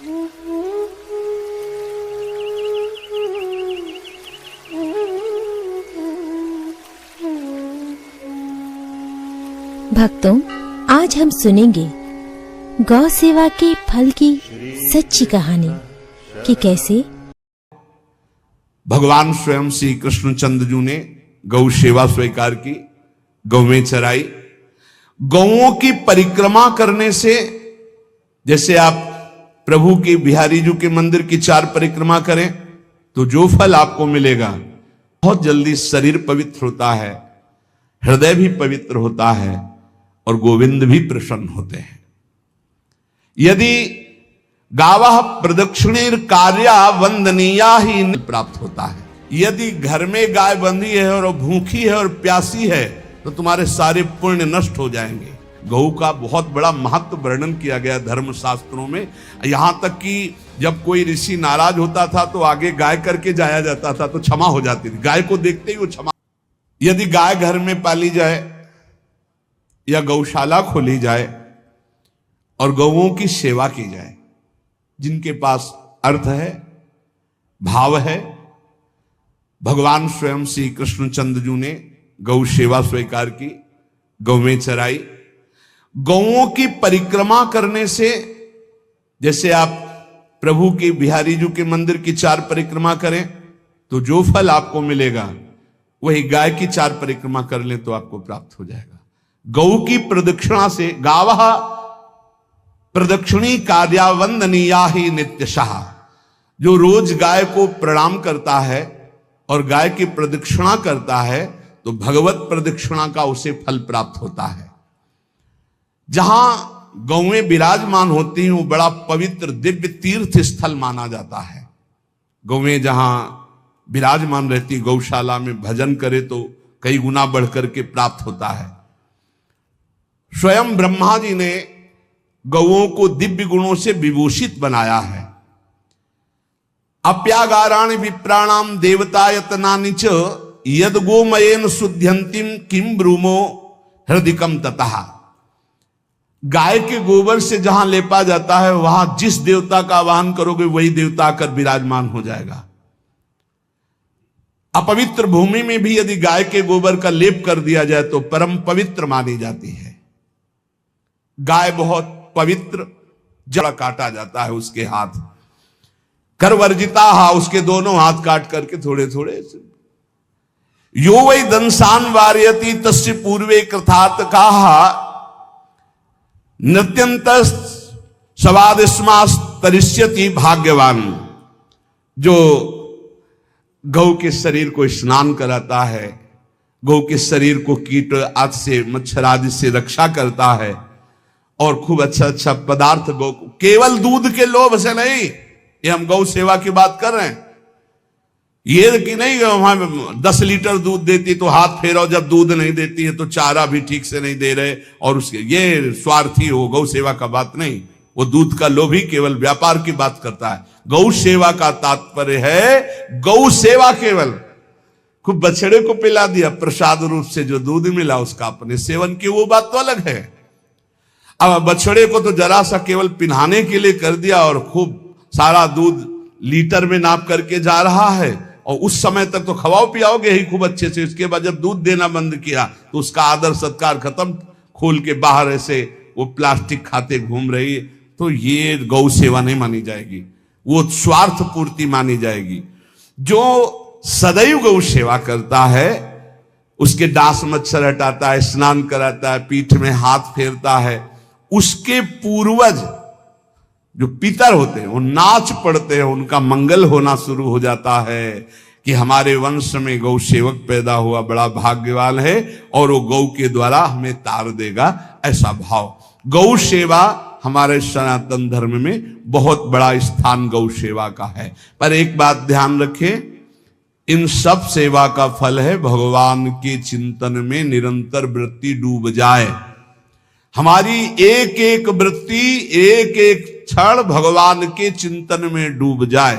भक्तों, आज हम सुनेंगे गौ सेवा के फल की सच्ची कहानी कि कैसे भगवान स्वयं श्री कृष्णचंद्र जी ने गौ सेवा स्वीकार की, गौवें चराई। गौओं की परिक्रमा करने से, जैसे आप प्रभु के बिहारी जी के मंदिर की 4 परिक्रमा करें तो जो फल आपको मिलेगा, बहुत जल्दी शरीर पवित्र होता है, हृदय भी पवित्र होता है और गोविंद भी प्रसन्न होते हैं। यदि गावः प्रदक्षिणेर कार्या वंदनीया ही प्राप्त होता है। यदि घर में गाय बंधी है और भूखी है और प्यासी है तो तुम्हारे सारे पुण्य नष्ट हो जाएंगे। गौ का बहुत बड़ा महत्व वर्णन किया गया धर्म शास्त्रों में। यहां तक कि जब कोई ऋषि नाराज होता था तो आगे गाय करके जाया जाता था तो क्षमा हो जाती थी। गाय को देखते ही वो क्षमा। यदि गाय घर में पाली जाए या गौशाला खोली जाए और गौओं की सेवा की जाए, जिनके पास अर्थ है, भाव है। भगवान स्वयं श्री कृष्णचंद्र जी ने गौ सेवा स्वीकार की, गौवें चराई। गौओं की परिक्रमा करने से, जैसे आप प्रभु के बिहारी जी के मंदिर की 4 परिक्रमा करें तो जो फल आपको मिलेगा, वही गाय की 4 परिक्रमा कर लें तो आपको प्राप्त हो जाएगा। गौ की प्रदक्षिणा से, गावः प्रदक्षिणी कार्या वंदनीया ही नित्यशः, जो रोज गाय को प्रणाम करता है और गाय की प्रदक्षिणा करता है तो भगवत प्रदक्षिणा का उसे फल प्राप्त होता है। जहां गौएं विराजमान होती हैं वो बड़ा पवित्र दिव्य तीर्थ स्थल माना जाता है। गौएं जहां विराजमान रहती, गौशाला में भजन करे तो कई गुना बढ़कर के प्राप्त होता है। स्वयं ब्रह्मा जी ने गौओं को दिव्य गुणों से विभूषित बनाया है। अप्यागाराणि विप्राणाम देवतायतनानि च यद गोमयेन शुद्ध्यंतिम किम ब्रूमो हृदिकम ततः। गाय के गोबर से जहां लेपा जाता है वहां जिस देवता का आवाहन करोगे वही देवता आकर विराजमान हो जाएगा। अपवित्र भूमि में भी यदि गाय के गोबर का लेप कर दिया जाए तो परम पवित्र मानी जाती है। गाय बहुत पवित्र, जड़ काटा जाता है उसके हाथ, करवर्जिता हा, उसके दोनों हाथ काट करके थोड़े थोड़े। यो वै दंसान वार्यति तस्य पूर्वे कृतार्थ काहा नृत्यंत सवादिस्मास तरिष्यति भाग्यवान। जो गौ के शरीर को स्नान कराता है, गौ के शरीर को कीट आदि से, मच्छर आदि से रक्षा करता है और खूब अच्छा अच्छा पदार्थ गौ, केवल दूध के लोभ से नहीं, ये हम गौ सेवा की बात कर रहे हैं। ये कि नहीं वहां 10 लीटर दूध देती तो हाथ फेरो, जब दूध नहीं देती है तो चारा भी ठीक से नहीं दे रहे और उसके ये स्वार्थी हो। गौ सेवा का बात नहीं, वो दूध का लोभी केवल व्यापार की बात करता है। गौ सेवा का तात्पर्य है गौ सेवा केवल, खूब बछड़े को पिला दिया प्रसाद रूप से, जो दूध मिला उसका अपने सेवन की, वो बात तो अलग है। अब बछड़े को तो जरा सा केवल पिन्हाने के लिए कर दिया और खूब सारा दूध लीटर में नाप करके जा रहा है और उस समय तक तो खवाओ पियाओगे ही खूब अच्छे से। उसके बाद जब दूध देना बंद किया तो उसका आदर सत्कार खत्म, खोल के बाहर ऐसे वो प्लास्टिक खाते घूम रही है, तो ये गौ सेवा नहीं मानी जाएगी, वो स्वार्थ पूर्ति मानी जाएगी। जो सदैव गौ सेवा करता है, उसके डांस मच्छर हटाता है, स्नान कराता है, पीठ में हाथ फेरता है, उसके पूर्वज जो पितर होते हैं वो नाच पड़ते हैं, उनका मंगल होना शुरू हो जाता है कि हमारे वंश में गौ सेवक पैदा हुआ, बड़ा भाग्यवान है और वो गौ के द्वारा हमें तार देगा, ऐसा भाव। गौ सेवा हमारे सनातन धर्म में बहुत बड़ा स्थान गौ सेवा का है। पर एक बात ध्यान रखें, इन सब सेवा का फल है भगवान के चिंतन में निरंतर वृत्ति डूब जाए। हमारी एक एक वृत्ति, एक एक क्षण भगवान के चिंतन में डूब जाए।